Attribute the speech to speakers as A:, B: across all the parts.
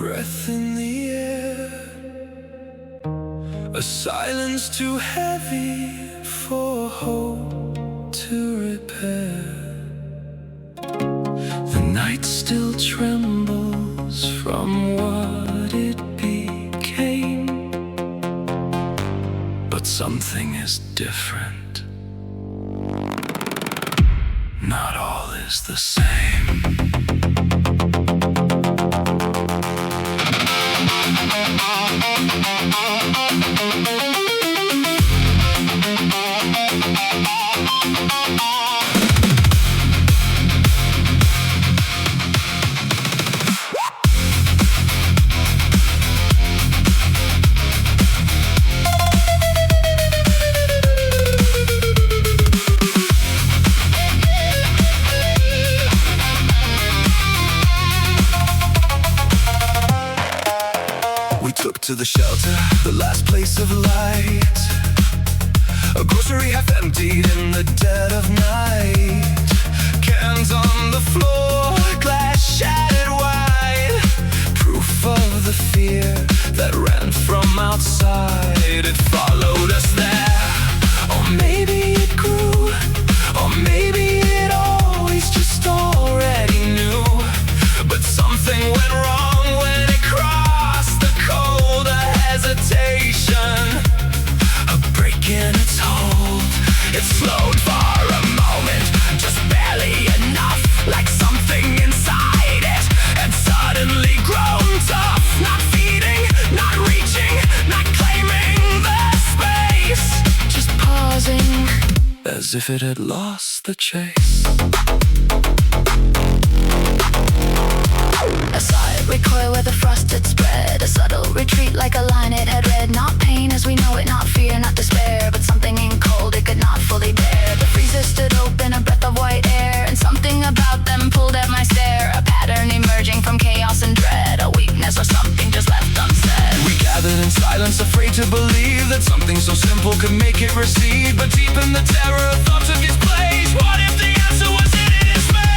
A: breath in the air, a silence too heavy for hope to repair. The night still trembles from what it became, but something is different. Not all is the same. Took to the shelter, the last place of light, a grocery half emptied in the dead of night. Cans on the floor, glass shattered wide, proof of the fear that ran from outside. It followed us there, or maybe it grew, or maybe it always just already knew. But something went wrong when it crossed the cold, a hesitation, a break in its hold. It slowed for a moment, just barely enough, like something inside it had suddenly grown tough. Not feeding, not reaching, not claiming the space, just pausing, as if it had lost the chase.
B: I saw it recoil where the frost had spread, a subtle retreat like a line it had read. Not pain as we know it, not fear, not despair, but something in cold it could not fully bear. The freezer stood open, a breath of white air, and something about them pulled at my stare. A pattern emerging from chaos and dread, a weakness or something just left unsaid.
A: We gathered in silence, afraid to believe that something so simple could make it recede. But deep in the terror, a thought took its place. What if the answer was hidden in space?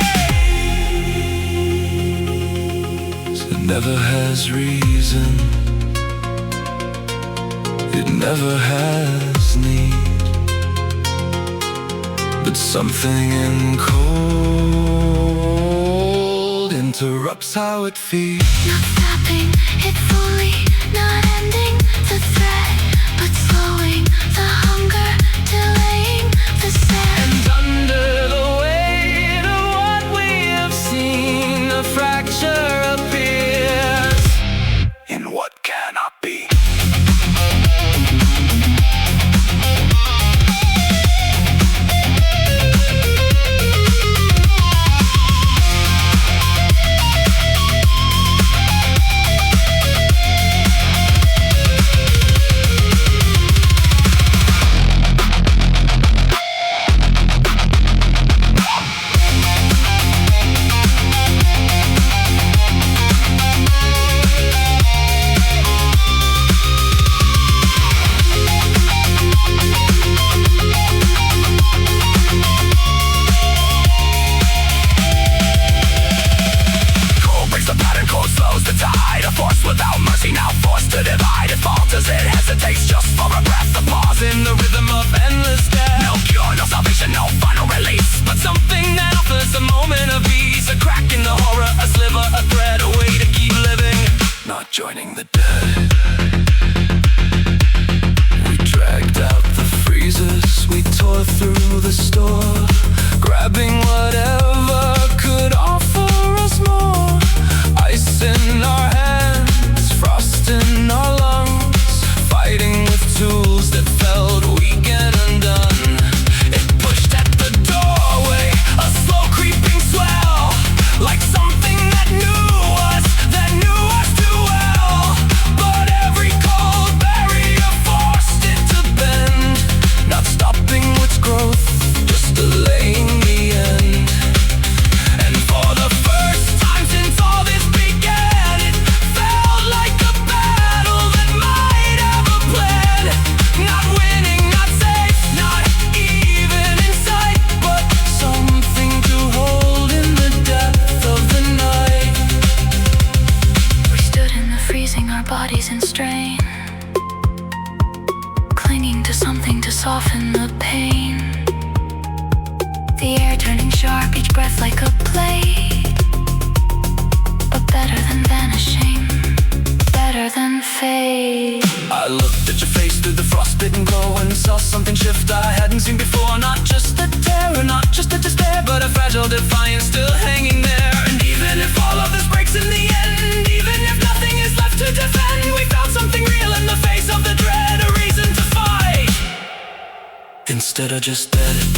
A: It never has reason, it never has need, but something in cold interrupts how it feels.
B: Not stopping it fully, not ending the threat, but slowing the hunger, delaying the set.
A: And under the weight of what we have seen, a fracture appears in what cannot be. Without mercy, now forced to divide. It falters, it hesitates just for a breath. A pause in the rhythm of endless death. No cure, no salvation, no final release, but something that offers a moment of ease. A crack in the horror, a sliver, a thread, a way to keep living, not joining the dead. We dragged out the freezers, we tore through the store, grabbing whatever could offer us more. Ice in our hands, frost in our lungs, fighting with tools that felt weak and undone. It pushed at the doorway, a slow creeping swell, like something that knew us too well. But every cold barrier forced it to bend, not stopping its growth, just delaying the end. saw something shift I hadn't seen before. Not just a terror, not just a despair, but a fragile defiance still hanging there. And even if all of this breaks in the end, even if nothing is left to defend, we found something real in the face of the dread, a reason to fight instead of just dead.